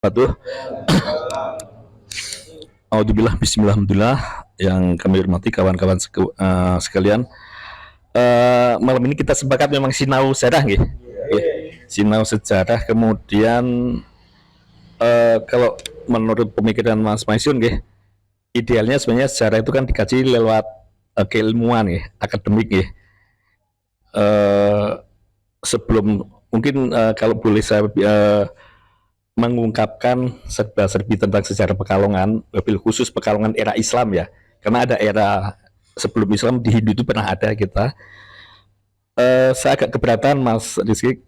Patuh. Alhamdulillah, bismillah, alhamdulillah. Yang kami hormati kawan-kawan sekalian. Malam ini kita sepakat memang sinau sejarah, nggih. Sinau sejarah. Kemudian kalau menurut pemikiran Mas Maisun, nggih, idealnya sebenarnya sejarah itu kan dikaji lewat keilmuan, nggih, akademik, nggih. Sebelum mungkin kalau boleh saya mengungkapkan serba-serbi tentang sejarah Pekalongan, wabil khusus Pekalongan era Islam ya, karena ada era sebelum Islam di Hindu itu pernah ada kita. Saya agak keberatan Mas Rizky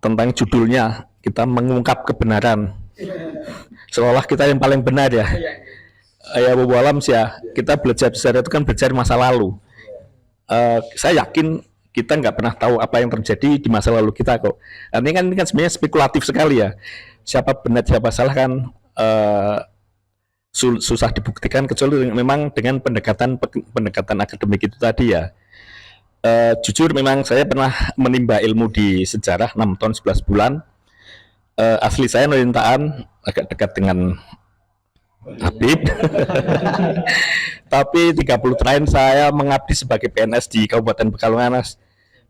tentang judulnya, kita mengungkap kebenaran, seolah kita yang paling benar ya. Ya walam sih ya, kita belajar sejarah itu kan belajar masa lalu. Saya yakin kita nggak pernah tahu apa yang terjadi di masa lalu kita kok. Ini kan sebenarnya spekulatif sekali ya. Siapa benar siapa salah kan susah dibuktikan kecuali memang dengan pendekatan akademik itu tadi ya. Jujur memang saya pernah menimba ilmu di sejarah 6 tahun 11 bulan. Asli saya Nurintaan, agak dekat dengan Habib. Tapi 30 terakhir saya mengabdi sebagai PNS di Kabupaten Pekalongan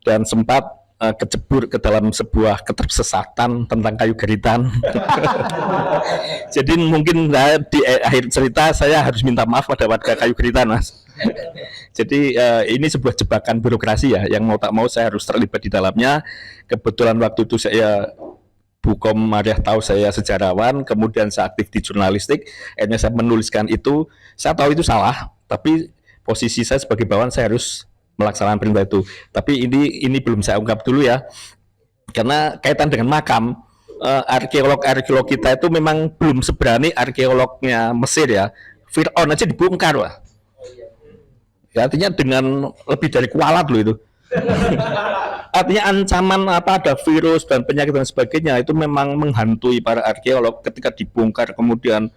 dan sempat kecebur ke dalam sebuah ketersesatan tentang kayu geritan. Jadi mungkin di akhir cerita saya harus minta maaf pada warga kayu geritan, Mas. Jadi ini sebuah jebakan birokrasi ya, yang mau tak mau saya harus terlibat di dalamnya. Kebetulan waktu itu saya Bukom Mariah tahu saya sejarawan, kemudian saya aktif di jurnalistik, akhirnya saya menuliskan itu. Saya tahu itu salah, tapi posisi saya sebagai bawahan saya harus melaksanakan perintah itu. Tapi ini belum saya ungkap dulu ya, karena kaitan dengan makam, arkeolog kita itu memang belum seberani arkeolognya Mesir ya. Fir'aun aja dibongkar, wah. Ya, artinya dengan lebih dari kualat loh itu. Artinya ancaman ada virus dan penyakit dan sebagainya itu memang menghantui para arkeolog ketika dibongkar, kemudian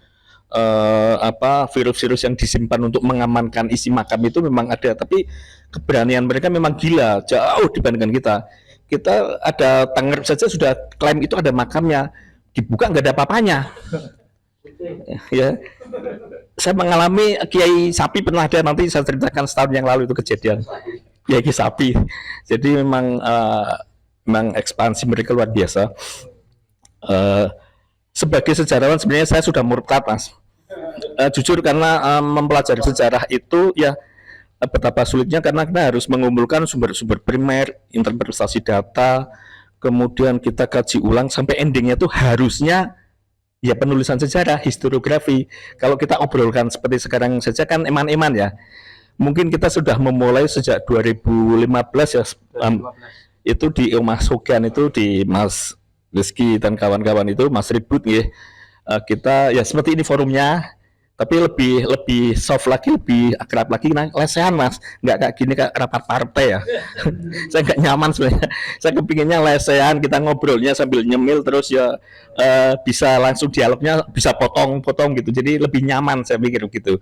virus-virus yang disimpan untuk mengamankan isi makam itu memang ada, tapi keberanian mereka memang gila jauh dibandingkan kita. Kita ada Tangerep saja sudah klaim itu ada makamnya, dibuka nggak ada apa-apanya. Ya, saya mengalami Kiai Sapi pernah ada, nanti saya ceritakan setahun yang lalu itu kejadian Kiai Sapi. Jadi memang ekspansi mereka luar biasa. Sebagai sejarawan sebenarnya saya sudah murtad, Mas. Jujur karena mempelajari sejarah itu ya betapa sulitnya, karena kita harus mengumpulkan sumber-sumber primer, interpretasi data, kemudian kita kaji ulang sampai endingnya tuh harusnya ya penulisan sejarah, historiografi. Kalau kita obrolkan seperti sekarang saja kan eman-eman ya. Mungkin kita sudah memulai sejak 2015 ya, itu di Mas Sogian itu, di Mas Rizky dan kawan-kawan itu, Mas Ribut ya. Kita ya seperti ini forumnya, tapi lebih soft lagi, lebih akrab lagi, lesehan Mas, nggak kayak gini kayak rapat partai ya. Saya nggak nyaman sebenarnya. Saya kepinginnya lesehan, kita ngobrolnya sambil nyemil terus ya, bisa langsung dialognya, bisa potong-potong gitu, jadi lebih nyaman saya pikir gitu.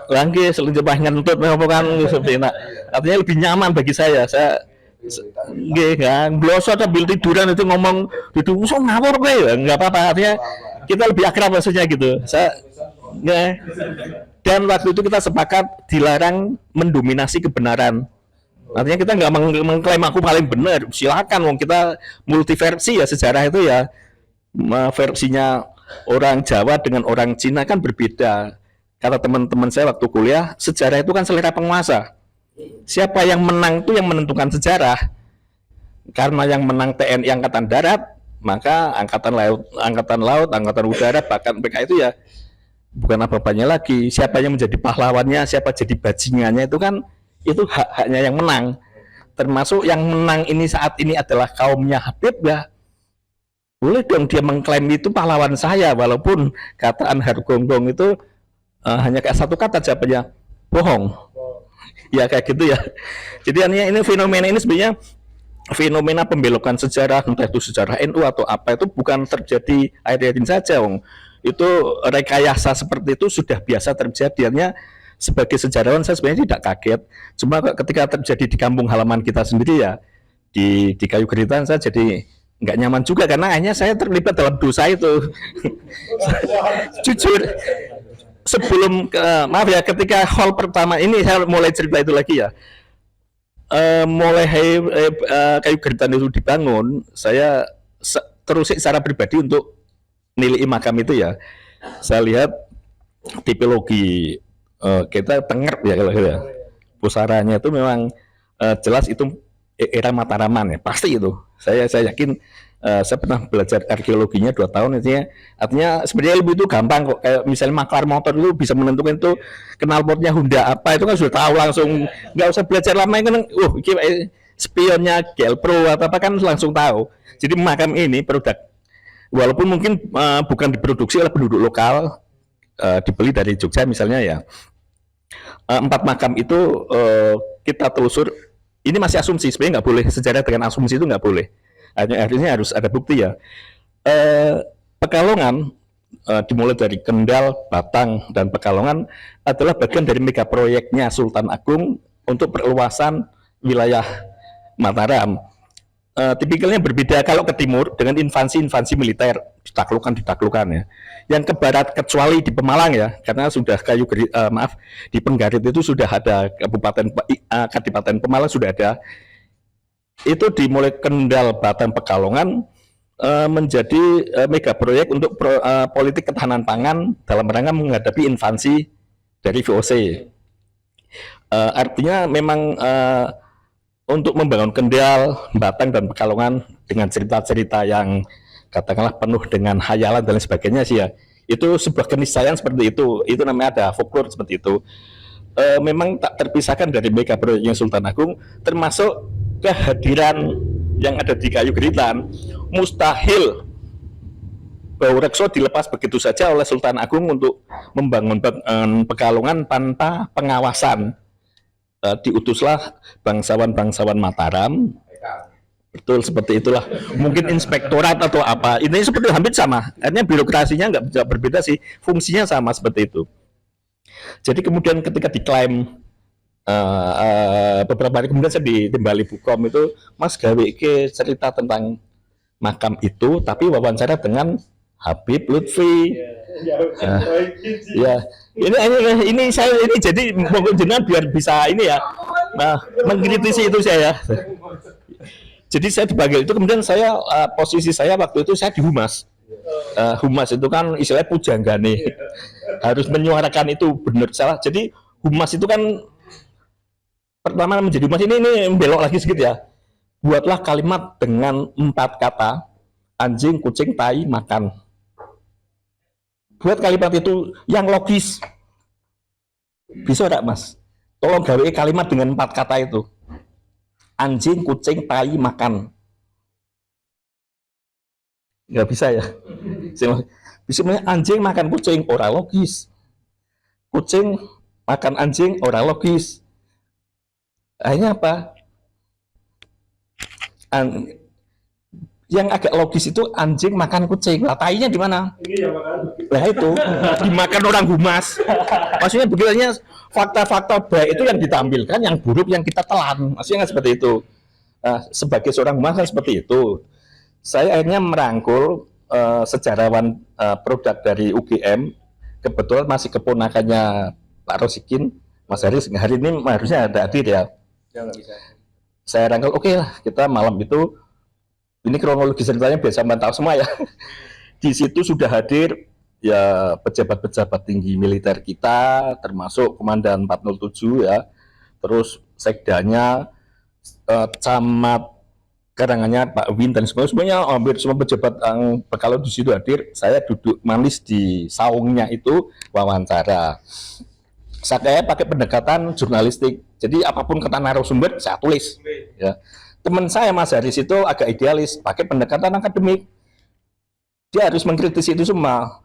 Lagi selenjepah ngentut kan, artinya lebih nyaman bagi saya. Nggih kan, bloso sambil tiduran itu ngomong itu ngawur ya, nggak apa-apa, artinya kita lebih akrab maksudnya gitu. Dan waktu itu kita sepakat dilarang mendominasi kebenaran. Artinya kita nggak mengklaim aku paling benar, silakan, wong kita multiversi ya, sejarah itu ya versinya orang Jawa dengan orang Cina kan berbeda. Kata teman-teman saya waktu kuliah, sejarah itu kan selera penguasa. Siapa yang menang itu yang menentukan sejarah. Karena yang menang TNI Angkatan Darat, maka Angkatan Laut, Angkatan Udara, bahkan PK itu ya bukan apa-apanya lagi. Siapa yang menjadi pahlawannya, siapa jadi bajingannya, itu kan itu hak-haknya yang menang. Termasuk yang menang ini saat ini adalah kaumnya Habib ya. Boleh dong dia mengklaim itu pahlawan saya, walaupun kata Anhar Gonggong itu hanya kayak satu kata jawabannya, bohong. Ya kayak gitu ya. Jadi ini fenomena ini sebenarnya fenomena pembelokan sejarah, entah itu sejarah NU atau apa, itu bukan terjadi akhir-akhir ini saja, Wong. Itu rekayasa seperti itu sudah biasa terjadi. Artinya sebagai sejarawan saya sebenarnya tidak kaget. Cuma ketika terjadi di kampung halaman kita sendiri ya, di Kayu Geritan, saya jadi nggak nyaman juga karena akhirnya saya terlibat dalam dosa itu. Jujur, sebelum maaf ya, ketika hall pertama ini saya mulai cerita itu lagi ya. Mulai kayu geritan itu dibangun, saya terus secara pribadi untuk nilai makam itu ya. Saya lihat tipologi kita Tengger ya kalau ya. Pusaranya itu memang jelas itu era Mataraman ya, pasti itu. Saya yakin, saya pernah belajar arkeologinya 2 tahun, artinya sebenarnya ilmu itu gampang kok. Kayak misalnya maklar motor itu bisa menentukan itu knalpotnya Honda apa, itu kan sudah tahu langsung, nggak usah belajar lama kan. Spionnya Gelpro atau apa kan langsung tahu. Jadi makam ini produk, walaupun mungkin bukan diproduksi oleh penduduk lokal, dibeli dari Jogja misalnya ya. 4 makam itu kita telusur, ini masih asumsi, sebenarnya nggak boleh, sejarah dengan asumsi itu nggak boleh. Akhirnya harus ada bukti ya. Pekalongan dimulai dari Kendal, Batang, dan Pekalongan adalah bagian dari mega proyeknya Sultan Agung untuk perluasan wilayah Mataram. Tipikalnya berbeda kalau ke timur dengan infansi militer ditaklukan ya. Yang ke barat kecuali di Pemalang ya, karena sudah di Penggarit itu sudah ada Kadipaten Pemalang sudah ada. Itu dimulai Kendal, Batang, Pekalongan menjadi mega proyek untuk politik ketahanan pangan dalam rangka menghadapi invasi dari VOC. Artinya memang untuk membangun Kendal, Batang, dan Pekalongan dengan cerita-cerita yang katakanlah penuh dengan hayalan dan sebagainya sih ya. Itu sebuah keniscayaan seperti itu. Itu namanya ada folklore seperti itu. Memang tak terpisahkan dari mega proyeknya Sultan Agung, termasuk kehadiran yang ada di Kayu Geritan. Mustahil Bau Rekso dilepas begitu saja oleh Sultan Agung untuk membangun Pekalongan tanpa pengawasan. Diutuslah bangsawan Mataram, betul seperti itulah, mungkin inspektorat atau apa, ini seperti hampir sama, artinya birokrasinya nggak berbeda sih, fungsinya sama seperti itu. Jadi kemudian ketika diklaim beberapa hari kemudian saya ditimbali Bukom itu, Mas gawe ke cerita tentang makam itu tapi wawancara dengan Habib Lutfi. Ya, ini saya ini jadi mohon jenengan biar bisa ini ya, mengkritisi itu saya. Jadi saya dipanggil itu, kemudian saya posisi saya waktu itu saya di Humas. Humas itu kan istilahnya pujanggane, harus menyuarakan itu benar salah. Jadi Humas itu kan pertama menjadi Humas ini belok lagi sedikit ya. Buatlah kalimat dengan 4 kata: anjing, kucing, tai, makan. Buat kalimat itu yang logis. Bisa enggak, Mas? Tolong gawe kalimat dengan 4 kata itu. Anjing, kucing, tai, makan. Enggak bisa ya? Bisa anjing makan kucing, ora logis. Kucing makan anjing, ora logis. Akhirnya apa? Yang agak logis itu anjing makan kucing. Lah tainya di mana? Lah itu dimakan orang Humas. Maksudnya begitunya, fakta-fakta baik itu yang ditampilkan, yang buruk yang kita telan. Maksudnya kan seperti itu. Sebagai seorang Humas kan seperti itu. Saya akhirnya merangkul sejarawan produk dari UGM. Kebetulan masih keponakannya Pak Rosikin, Mas Haris. Hari ini harusnya ada hadir ya. Saya rangkul, oke lah, kita malam itu, ini kronologi ceritanya biasa tahu semua ya. Di situ sudah hadir ya pejabat-pejabat tinggi militer kita, termasuk Komandan 407 ya, terus sekdanya, camat Karanganyar Pak Win, dan semuanya hampir semua pejabat yang kalau di situ hadir. Saya duduk manis di saungnya itu wawancara. Saya pakai pendekatan jurnalistik, jadi apapun kata narasumber saya tulis ya. Teman saya Mas Haris itu agak idealis, pakai pendekatan akademik. Dia harus mengkritisi itu semua.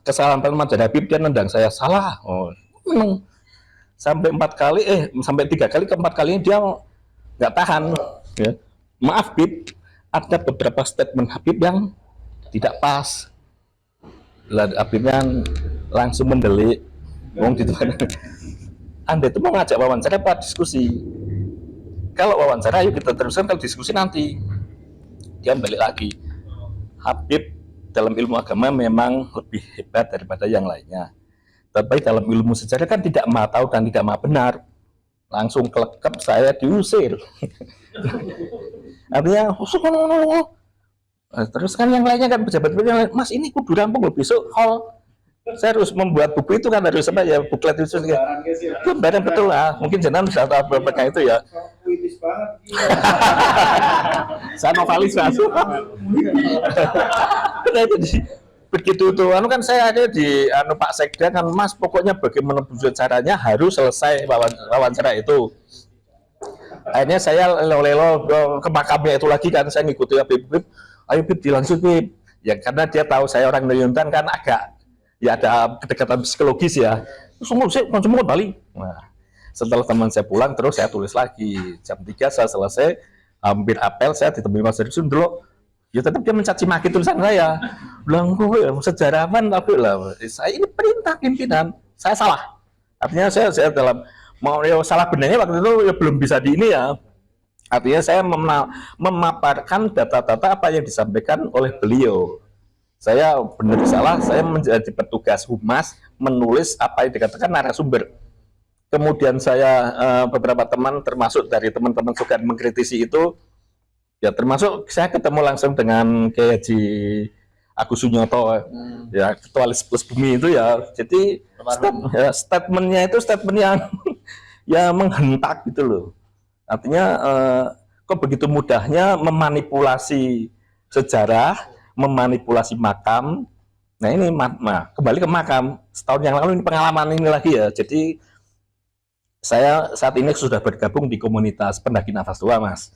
Kesalahan Pak Habib, dia nendang saya salah. Sampai 4 kali, sampai 3 kali, keempat kali dia nggak tahan. Ya. Maaf Habib, ada beberapa statement Habib yang tidak pas. Habibnya langsung mendelik. Gitu. Anda itu mau ngajak wawancara apa diskusi? Kalau wawancara, yuk kita teruskan, kalau diskusi nanti. dia balik lagi. Habib dalam ilmu agama memang lebih hebat daripada yang lainnya. Tapi dalam ilmu sejarah kan tidak maha tahu dan tidak maha benar. Langsung kelekep saya diusir. Artinya, terus kan yang lainnya kan pejabat-pejabat, Mas ini kudu rampung loh besok hall. Saya harus membuat buku itu kan harus apa ya, buklet itu gambaran betul lah. Mungkin jenengan bisa tahu berapa itu ya. Puitis banget. Saya novelis masuk. Begitu tuh, kan saya ada di Pak Sekda kan, Mas pokoknya bagaimana caranya harus selesai wawancara itu. Akhirnya saya lelo ke makamnya itu lagi kan, saya ngikuti Habib, ayo Bib dilanjut Bib. Ya karena dia tahu saya orang Nuyuntan kan agak ya ada kedekatan psikologis ya. Semua balik. Nah, setelah teman saya pulang terus saya tulis lagi. Jam 3 saya selesai, hampir apel saya ditemui Mas Dersun dulu. Ya tetap dia mencaci maki tulisan saya. Bilang gue sejarawan tapi lah. Saya ini perintah pimpinan. Saya salah. Artinya saya dalam mau ya salah benarnya waktu itu ya belum bisa di ini ya. Artinya saya memaparkan data-data apa yang disampaikan oleh beliau. Saya benar salah, saya menjadi petugas humas menulis apa yang dikatakan narasumber. Kemudian saya beberapa teman termasuk dari teman-teman suka mengkritisi itu, ya termasuk saya ketemu langsung dengan Kiai Haji Agus Sunyoto, ya Ketua Plus Bumi itu ya. Jadi statementnya itu statement yang ya menghentak gitu loh. Artinya kok begitu mudahnya memanipulasi sejarah, memanipulasi makam. Nah ini kembali ke makam. Setahun yang lalu ini pengalaman ini lagi ya. Jadi saya saat ini sudah bergabung di komunitas pendaki nafas tua, Mas.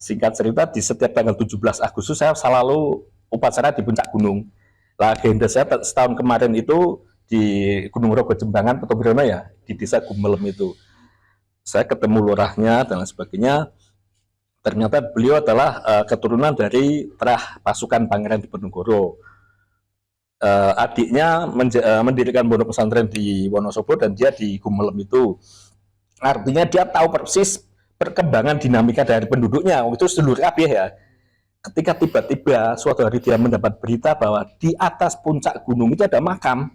Singkat cerita, di setiap tanggal 17 Agustus saya selalu upacara di puncak gunung. Lah agenda saya setahun kemarin itu di Gunung Rogo Jembangan, Petobrono ya, di desa Gumelem itu. Saya ketemu lurahnya dan lain sebagainya. Ternyata beliau adalah keturunan dari terah pasukan Pangeran Diponegoro. Adiknya mendirikan pondok pesantren di Wonosobo dan dia di Gumelem itu. Artinya dia tahu persis perkembangan dinamika dari penduduknya. Itu sedulur kabeh ya. Ketika tiba-tiba suatu hari dia mendapat berita bahwa di atas puncak gunung itu ada makam.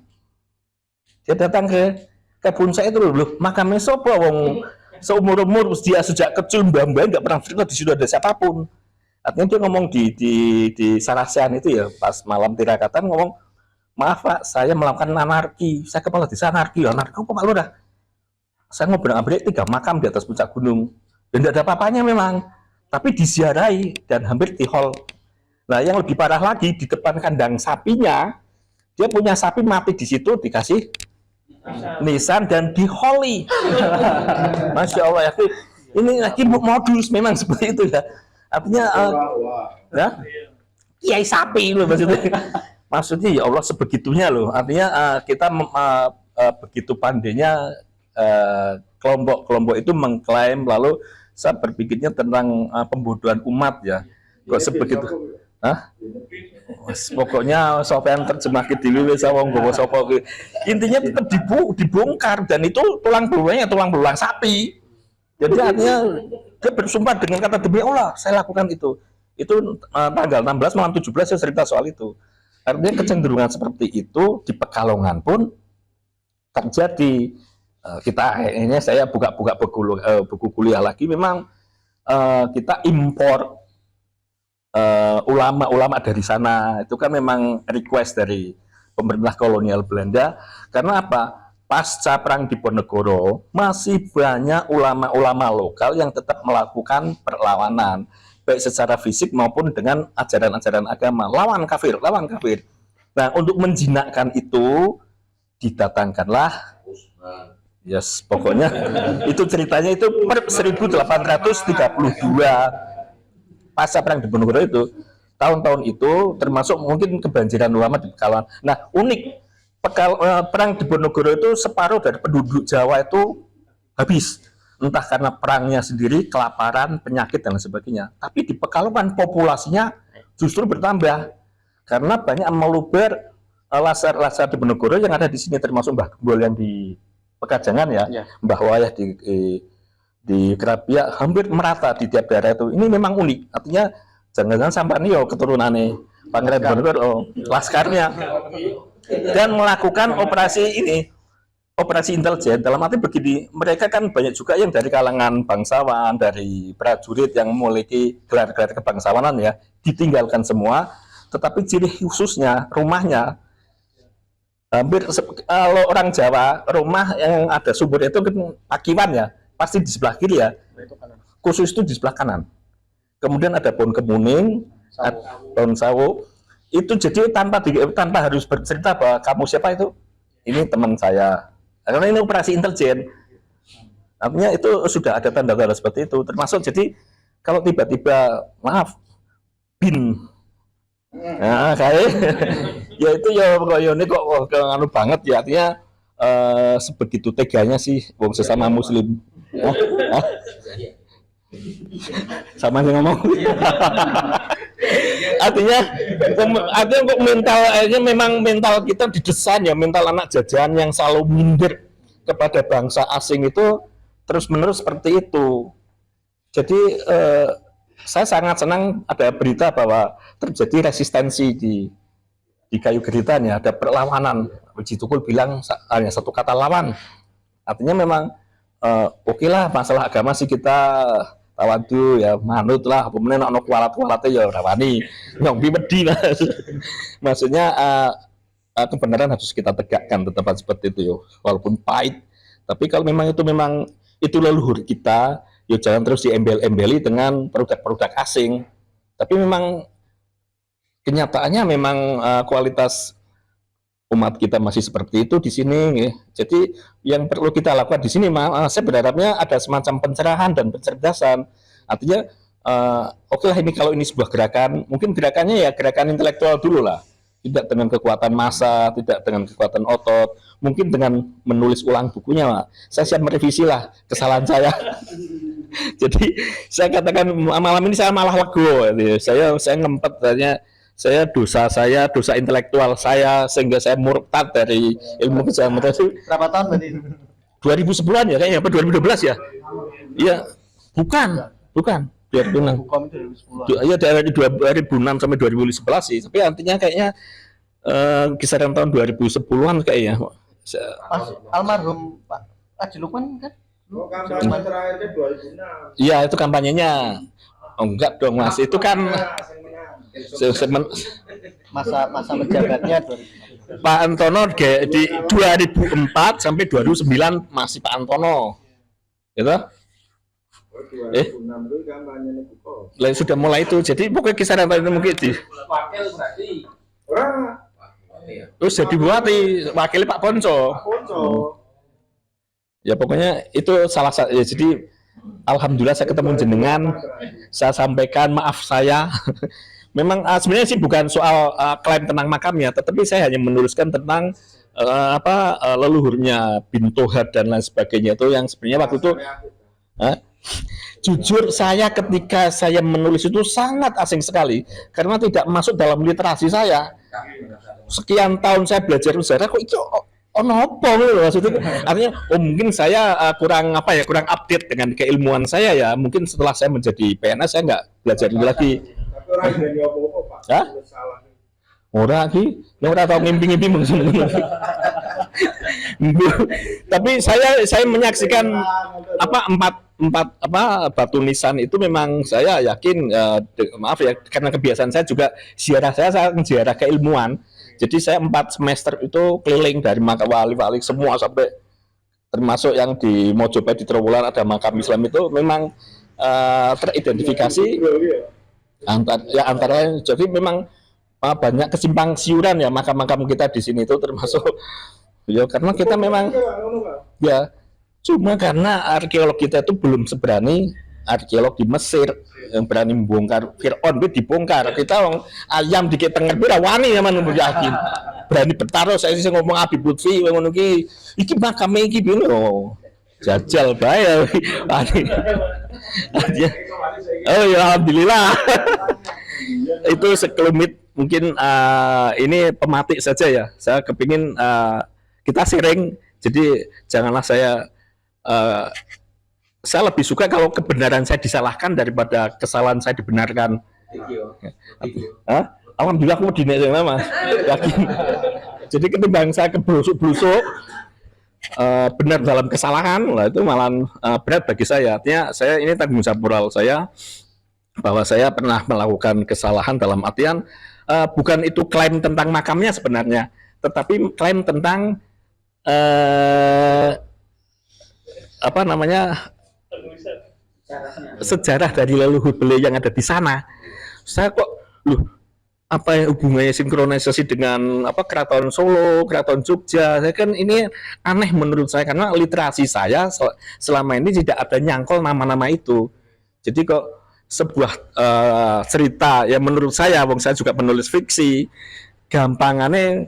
Dia datang ke puncak itu loh, makamnya sapa wong seumur-umur dia sejak kecil mbah-mbah nggak pernah cerita di situ ada siapapun. Artinya dia ngomong di Sarasean itu ya, pas malam tirakatan ngomong, maaf Pak, saya melakukan anarki, saya kepala desa anarki apa Pak Lurah? Saya ngobrol-ngobrol 3 makam di atas puncak gunung, dan tidak ada apa-apanya memang, tapi disiarai dan hampir di hall. Nah yang lebih parah lagi, di depan kandang sapinya, dia punya sapi mati di situ dikasih nisan dan diholi. Masya Allah ya, ini lagi modus memang seperti itu ya. Artinya ya, kiai sapi loh maksudnya ya Allah sebegitunya loh. Artinya kita begitu pandainya kelompok-kelompok itu mengklaim, lalu saya berpikirnya tentang pembodohan umat ya. Kok sebegitu? Hah? Pokoknya Sofyan terjemah ke dulu sawong gowo sapa kuwi. Intinya tetap dibongkar dan itu tulang belulang sapi. Jadi artinya dia bersumpah dengan kata demi Allah saya lakukan itu. Itu tanggal 16 malam 17 saya cerita soal itu. Artinya kecenderungan seperti itu di Pekalongan pun terjadi. Kita ini saya buka-buka buku kuliah lagi, memang kita impor ulama-ulama dari sana. Itu kan memang request dari pemerintah kolonial Belanda. Karena apa? Pasca perang Diponegoro masih banyak ulama-ulama lokal yang tetap melakukan perlawanan, baik secara fisik maupun dengan ajaran-ajaran agama, lawan kafir. Nah, untuk menjinakkan itu didatangkanlah, yes, pokoknya itu ceritanya itu per 1832 pasca perang Diponegoro itu, tahun-tahun itu termasuk mungkin kebanjiran ulama di Pekalongan. Nah unik, perang Diponegoro itu separuh dari penduduk Jawa itu habis, entah karena perangnya sendiri, kelaparan, penyakit dan sebagainya. Tapi di Pekalongan populasinya justru bertambah karena banyak meluber lasar-lasar Diponegoro yang ada di sini, termasuk Mbah Gembol yang di Pekajangan ya. Mbah Wayah di Kerapia, hampir merata di tiap daerah itu. Ini memang unik. Artinya jangan-jangan sampai nih yo keturunannya Pangeran Diponegoro, laskarnya, dan melakukan operasi ini, operasi intelijen. Dalam arti begini, mereka kan banyak juga yang dari kalangan bangsawan, dari prajurit yang memiliki gelar-gelar kebangsawanan ya, ditinggalkan semua, tetapi ciri khususnya rumahnya hampir kalau orang Jawa, rumah yang ada sumur itu kan pakiwan ya, pasti di sebelah kiri ya, khusus itu di sebelah kanan. Kemudian ada pohon kemuning, pohon sawo. Itu jadi tanpa harus bercerita bahwa kamu siapa itu. Ini teman saya. Karena ini operasi intelijen. Artinya itu sudah ada tanda-tanda seperti itu. Termasuk jadi kalau tiba-tiba maaf bin. Nah, kayak ya itu ya ini kok anu banget ya, artinya sebegitu teganya sih wong sesama muslim. Sama yang ngomong. artinya kok mentalnya memang mental kita didesain ya, mental anak jajahan yang selalu minder kepada bangsa asing itu terus menerus seperti itu. Jadi saya sangat senang ada berita bahwa terjadi resistensi di Kayu Geritan ya, ada perlawanan. Puji Tukul bilang hanya satu kata lawan. Artinya memang oke lah, masalah agama sih kita tawadu ya, manut lah, kemudian ono kualat-kualatnya ya rawani nyong bimedi lah. Maksudnya kebenaran harus kita tegakkan tetap seperti itu yo, walaupun pahit. Tapi kalau memang itu leluhur kita, ya jangan terus diembel-embeli dengan produk-produk asing. Tapi memang kenyataannya memang kualitas umat kita masih seperti itu di sini. Ya. Jadi yang perlu kita lakukan di sini, saya berharapnya ada semacam pencerahan dan pencerdasan. Artinya, oke lah ini kalau ini sebuah gerakan, mungkin gerakannya ya gerakan intelektual dulu lah. Tidak dengan kekuatan massa, tidak dengan kekuatan otot, mungkin dengan menulis ulang bukunya. Saya siap merevisi lah kesalahan saya. Jadi saya katakan malam ini saya malah lego. Saya ngempet dosa intelektual saya sehingga saya murtad dari ilmu kejaman itu. Berapa tahun berarti? 2010-an ya kayaknya, apa 2012 ya? Iya, bukan 2006. Iya dari 2006 sampai 2011 sih. Tapi artinya kayaknya kisaran tahun 2010-an kayaknya. Almarhum Pak Haji Lukman kan? Kampanye terakhirnya 2006. Iya, itu kampanyenya. Oh, enggak dong Mas, itu kan masa menjabatnya 2006. Pak Antono di 2004 sampai 2009 masih Pak Antono. Gitu? 2006 itu kampanye buka. Sudah mulai itu. Jadi pokoknya kisaran itu mungkin di Wakil berarti. Ora. Terus jadi buati wakil Pak Ponco. Pak Ponco. Ya pokoknya itu salah satu ya, jadi alhamdulillah saya ketemu jenengan, saya sampaikan maaf saya. Memang sebenarnya sih bukan soal klaim tentang makamnya, tetapi saya hanya menuliskan tentang leluhurnya bin Tohad dan lain sebagainya itu yang sebenarnya waktu itu jujur saya ketika saya menulis itu sangat asing sekali karena tidak masuk dalam literasi saya. Sekian tahun saya belajar sejarah kok itu apa loh maksudnya, artinya mungkin saya kurang update dengan keilmuan saya ya, mungkin setelah saya menjadi PNS saya nggak belajar lagi. Tapi orang jadi apa-apa Pak. Hah? Ora iki, ora tau ngimpi-ngimpi maksudnya. Tapi saya menyaksikan empat batu nisan itu memang saya yakin maaf ya karena kebiasaan saya juga ziarah keilmuan. Jadi saya 4 semester itu keliling dari makam wali-wali semua sampai termasuk yang di Mojopahit di Trowulan ada makam Islam itu memang teridentifikasi antara jadi memang banyak kesimpang siuran ya makam-makam kita di sini itu termasuk ya karena kita memang ya cuma karena arkeolog kita itu belum seberani arkeolog di Mesir yang berani membongkar Fir'aun itu dibongkar. Kita ayam dikit tengah beda wani ya man yakin berani bertaruh. Saya sih ngomong Habib Lutfi ngono iki makame iki piye lho jajal bae oh ya alhamdulillah. Itu sekelumit mungkin ini pematik saja ya, saya kepingin kita sharing, jadi janganlah saya lebih suka kalau kebenaran saya disalahkan daripada kesalahan saya dibenarkan. Hah? Alhamdulillah aku medine sing Mas. Yakin. Jadi ketimbang saya kebrusuk-brusuk benar dalam kesalahan, lah itu malah berat bagi saya. Artinya saya ini tanggung jawab moral saya bahwa saya pernah melakukan kesalahan dalam artian bukan itu klaim tentang makamnya sebenarnya, tetapi klaim tentang apa namanya sejarah dari leluhur beliau yang ada di sana. Saya kok apa yang hubungannya sinkronisasi dengan apa Keraton Solo, Keraton Jogja? Saya kan ini aneh menurut saya karena literasi saya selama ini tidak ada nyangkol nama-nama itu. Jadi kok sebuah cerita yang menurut saya, wong saya juga penulis fiksi, gampangannya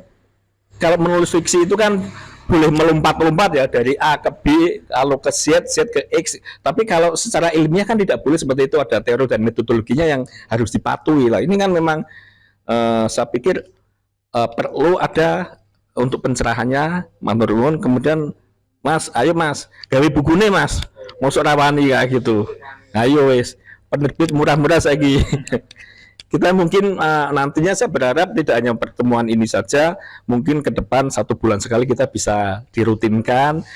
kalau menulis fiksi itu kan boleh melompat-lompat ya dari A ke B, kalau ke Z, Z ke X. Tapi kalau secara ilmiah kan tidak boleh seperti itu, ada teori dan metodologinya yang harus dipatuhi lah. Ini kan memang saya pikir perlu ada untuk pencerahannya, matur nuwun. Kemudian Mas, ayo Mas, gawe bukune Mas, mosok rawani kayak gitu. Ayo wis, penerbit murah-murah saiki. Kita mungkin nantinya saya berharap tidak hanya pertemuan ini saja, mungkin ke depan 1 bulan sekali kita bisa dirutinkan.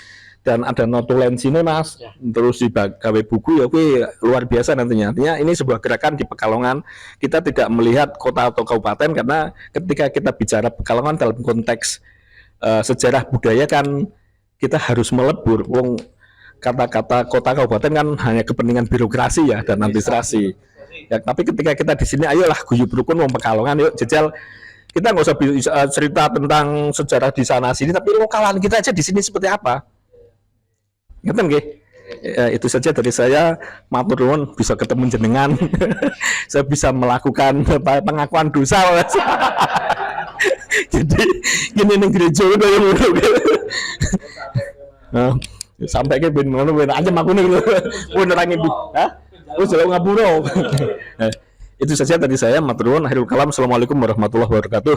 Dan ada notulensi ini Mas, terus digawe buku ya, oke, luar biasa nantinya. Artinya ini sebuah gerakan di Pekalongan. Kita tidak melihat kota atau kabupaten karena ketika kita bicara Pekalongan dalam konteks sejarah budaya kan kita harus melebur. Wong kata-kata kota kabupaten kan hanya kepentingan birokrasi ya dan administrasi. Ya, tapi ketika kita di sini, ayolah guyub rukun wong Pekalongan, yuk jejal. Kita nggak usah cerita tentang sejarah di sana sini, tapi lokalan kita aja di sini seperti apa. Ngeten nggih. Ya, itu saja dari saya. Matur nuwun bisa ketemu jenengan. Saya bisa melakukan pengakuan dosa. Jadi gini ning gereja itu sampai ke ben ngono ben aja makune lho. Beneran ibu. Hah? Oh, jalan ngapura. Itu saja dari saya. Matur nuwun. Akhirul kalam. Assalamualaikum warahmatullahi wabarakatuh.